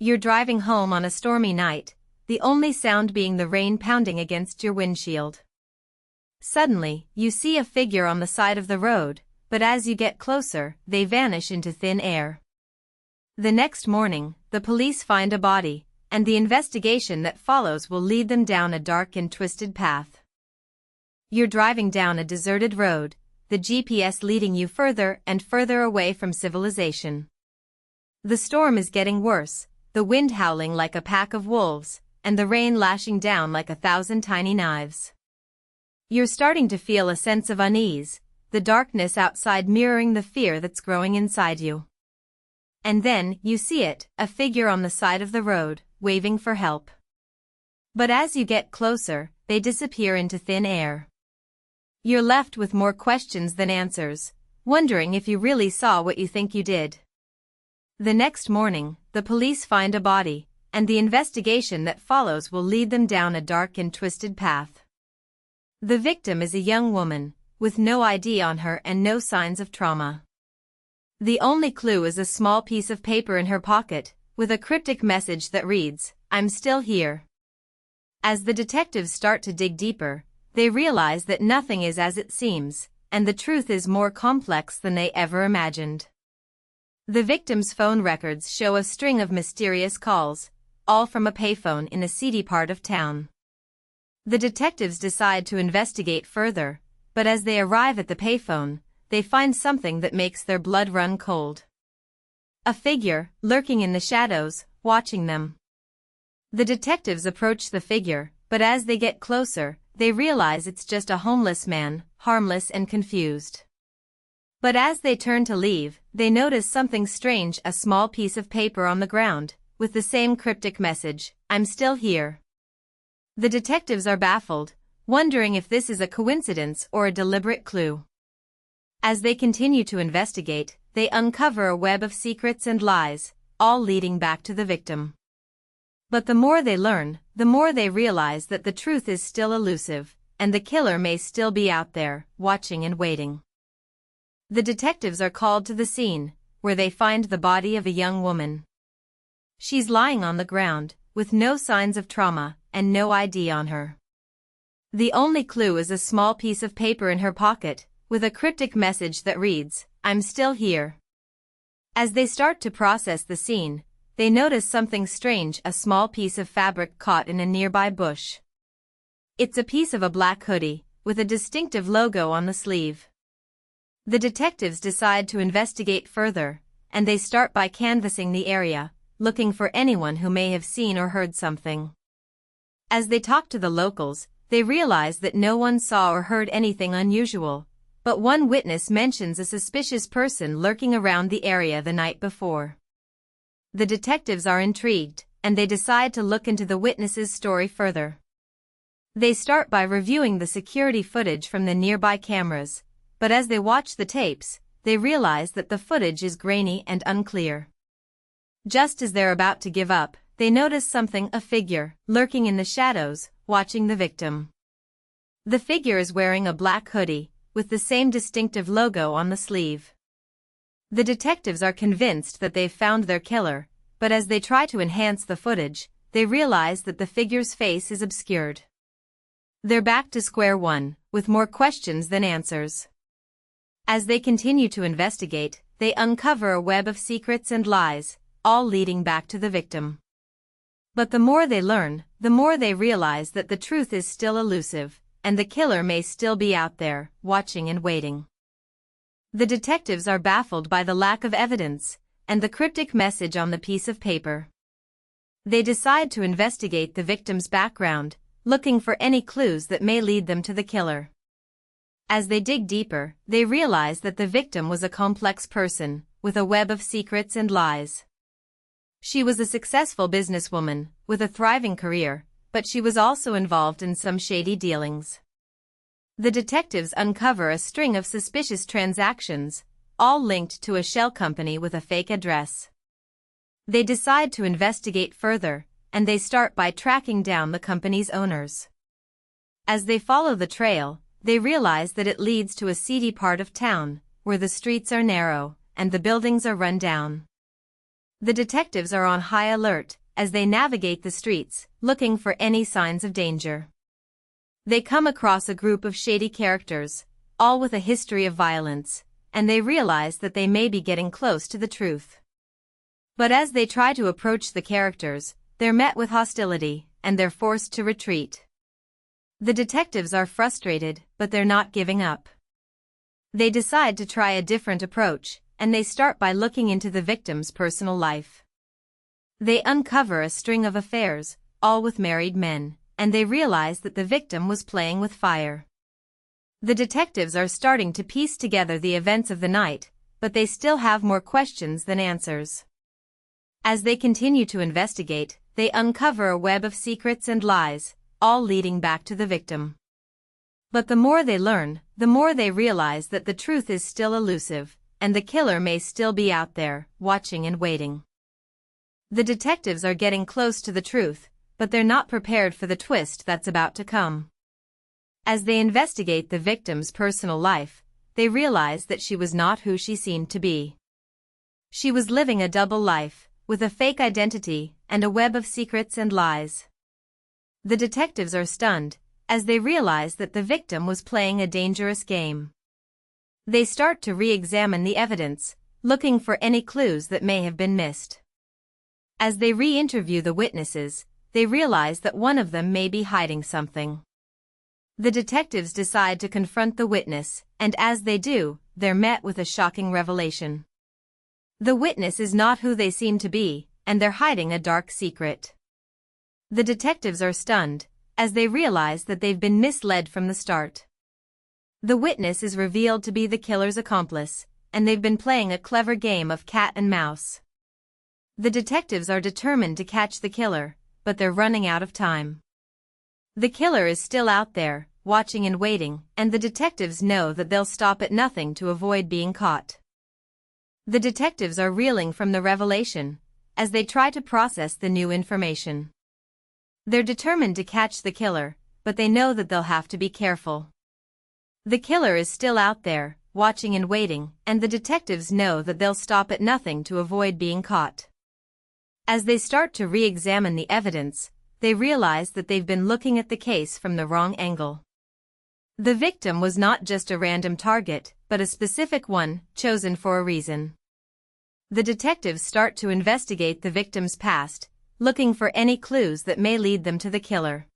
You're driving home on a stormy night, the only sound being the rain pounding against your windshield. Suddenly, you see a figure on the side of the road, but as you get closer, they vanish into thin air. The next morning, the police find a body, and the investigation that follows will lead them down a dark and twisted path. You're driving down a deserted road, the GPS leading you further and further away from civilization. The storm is getting worse, the wind howling like a pack of wolves, and the rain lashing down like 1,000 tiny knives. You're starting to feel a sense of unease, the darkness outside mirroring the fear that's growing inside you. And then, you see it, a figure on the side of the road, waving for help. But as you get closer, they disappear into thin air. You're left with more questions than answers, wondering if you really saw what you think you did. The next morning, the police find a body, and the investigation that follows will lead them down a dark and twisted path. The victim is a young woman, with no ID on her and no signs of trauma. The only clue is a small piece of paper in her pocket, with a cryptic message that reads, "I'm still here." As the detectives start to dig deeper, they realize that nothing is as it seems, and the truth is more complex than they ever imagined. The victim's phone records show a string of mysterious calls, all from a payphone in a seedy part of town. The detectives decide to investigate further, but as they arrive at the payphone, they find something that makes their blood run cold. A figure, lurking in the shadows, watching them. The detectives approach the figure, but as they get closer, they realize it's just a homeless man, harmless and confused. But as they turn to leave, they notice something strange, a small piece of paper on the ground, with the same cryptic message, "I'm still here." The detectives are baffled, wondering if this is a coincidence or a deliberate clue. As they continue to investigate, they uncover a web of secrets and lies, all leading back to the victim. But the more they learn, the more they realize that the truth is still elusive, and the killer may still be out there, watching and waiting. The detectives are called to the scene, where they find the body of a young woman. She's lying on the ground, with no signs of trauma, and no ID on her. The only clue is a small piece of paper in her pocket, with a cryptic message that reads, "I'm still here." As they start to process the scene, they notice something strange, a small piece of fabric caught in a nearby bush. It's a piece of a black hoodie, with a distinctive logo on the sleeve. The detectives decide to investigate further, and they start by canvassing the area, looking for anyone who may have seen or heard something. As they talk to the locals, they realize that no one saw or heard anything unusual, but one witness mentions a suspicious person lurking around the area the night before. The detectives are intrigued, and they decide to look into the witness's story further. They start by reviewing the security footage from the nearby cameras, but as they watch the tapes, they realize that the footage is grainy and unclear. Just as they're about to give up, they notice something, a figure, lurking in the shadows, watching the victim. The figure is wearing a black hoodie, with the same distinctive logo on the sleeve. The detectives are convinced that they've found their killer, but as they try to enhance the footage, they realize that the figure's face is obscured. They're back to square one, with more questions than answers. As they continue to investigate, they uncover a web of secrets and lies, all leading back to the victim. But the more they learn, the more they realize that the truth is still elusive, and the killer may still be out there, watching and waiting. The detectives are baffled by the lack of evidence, and the cryptic message on the piece of paper. They decide to investigate the victim's background, looking for any clues that may lead them to the killer. As they dig deeper, they realize that the victim was a complex person, with a web of secrets and lies. She was a successful businesswoman, with a thriving career, but she was also involved in some shady dealings. The detectives uncover a string of suspicious transactions, all linked to a shell company with a fake address. They decide to investigate further, and they start by tracking down the company's owners. As they follow the trail, they realize that it leads to a seedy part of town, where the streets are narrow, and the buildings are run down. The detectives are on high alert as they navigate the streets, looking for any signs of danger. They come across a group of shady characters, all with a history of violence, and they realize that they may be getting close to the truth. But as they try to approach the characters, they're met with hostility, and they're forced to retreat. The detectives are frustrated, but they're not giving up. They decide to try a different approach, and they start by looking into the victim's personal life. They uncover a string of affairs, all with married men, and they realize that the victim was playing with fire. The detectives are starting to piece together the events of the night, but they still have more questions than answers. As they continue to investigate, they uncover a web of secrets and lies, all leading back to the victim. But the more they learn, the more they realize that the truth is still elusive, and the killer may still be out there, watching and waiting. The detectives are getting close to the truth, but they're not prepared for the twist that's about to come. As they investigate the victim's personal life, they realize that she was not who she seemed to be. She was living a double life, with a fake identity and a web of secrets and lies. The detectives are stunned, as they realize that the victim was playing a dangerous game. They start to re-examine the evidence, looking for any clues that may have been missed. As they re-interview the witnesses, they realize that one of them may be hiding something. The detectives decide to confront the witness, and as they do, they're met with a shocking revelation. The witness is not who they seem to be, and they're hiding a dark secret. The detectives are stunned, as they realize that they've been misled from the start. The witness is revealed to be the killer's accomplice, and they've been playing a clever game of cat and mouse. The detectives are determined to catch the killer, but they're running out of time. The killer is still out there, watching and waiting, and the detectives know that they'll stop at nothing to avoid being caught. The detectives are reeling from the revelation, as they try to process the new information. They're determined to catch the killer, but they know that they'll have to be careful. The killer is still out there, watching and waiting, and the detectives know that they'll stop at nothing to avoid being caught. As they start to re-examine the evidence, they realize that they've been looking at the case from the wrong angle. The victim was not just a random target, but a specific one, chosen for a reason. The detectives start to investigate the victim's past, looking for any clues that may lead them to the killer.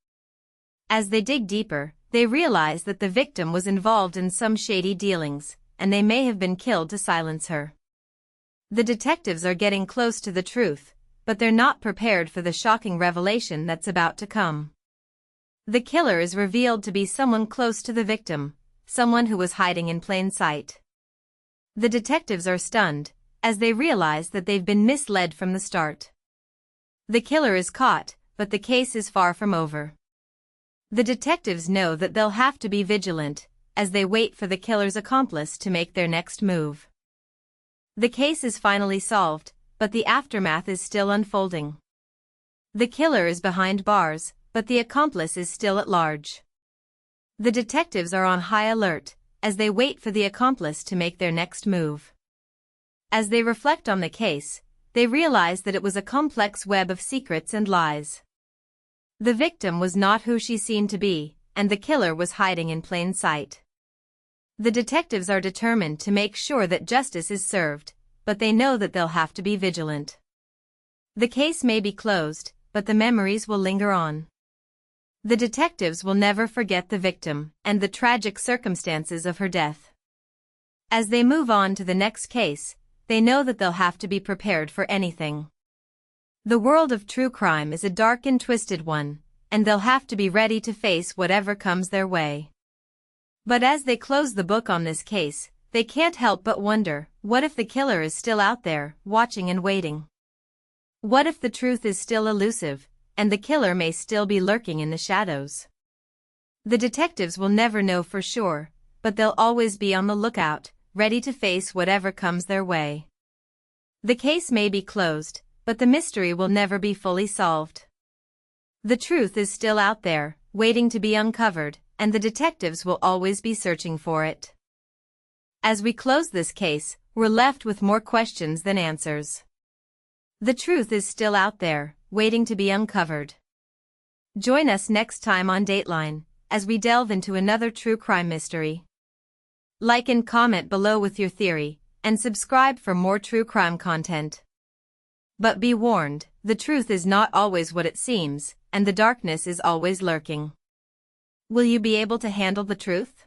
As they dig deeper, they realize that the victim was involved in some shady dealings, and they may have been killed to silence her. The detectives are getting close to the truth, but they're not prepared for the shocking revelation that's about to come. The killer is revealed to be someone close to the victim, someone who was hiding in plain sight. The detectives are stunned, as they realize that they've been misled from the start. The killer is caught, but the case is far from over. The detectives know that they'll have to be vigilant, as they wait for the killer's accomplice to make their next move. The case is finally solved, but the aftermath is still unfolding. The killer is behind bars, but the accomplice is still at large. The detectives are on high alert, as they wait for the accomplice to make their next move. As they reflect on the case, they realize that it was a complex web of secrets and lies. The victim was not who she seemed to be, and the killer was hiding in plain sight. The detectives are determined to make sure that justice is served, but they know that they'll have to be vigilant. The case may be closed, but the memories will linger on. The detectives will never forget the victim and the tragic circumstances of her death. As they move on to the next case, they know that they'll have to be prepared for anything. The world of true crime is a dark and twisted one, and they'll have to be ready to face whatever comes their way. But as they close the book on this case, they can't help but wonder, what if the killer is still out there, watching and waiting? What if the truth is still elusive, and the killer may still be lurking in the shadows? The detectives will never know for sure, but they'll always be on the lookout, ready to face whatever comes their way. The case may be closed, but the mystery will never be fully solved. The truth is still out there, waiting to be uncovered, and the detectives will always be searching for it. As we close this case, we're left with more questions than answers. The truth is still out there, waiting to be uncovered. Join us next time on Dateline, as we delve into another true crime mystery. Like and comment below with your theory, and subscribe for more true crime content. But be warned, the truth is not always what it seems, and the darkness is always lurking. Will you be able to handle the truth?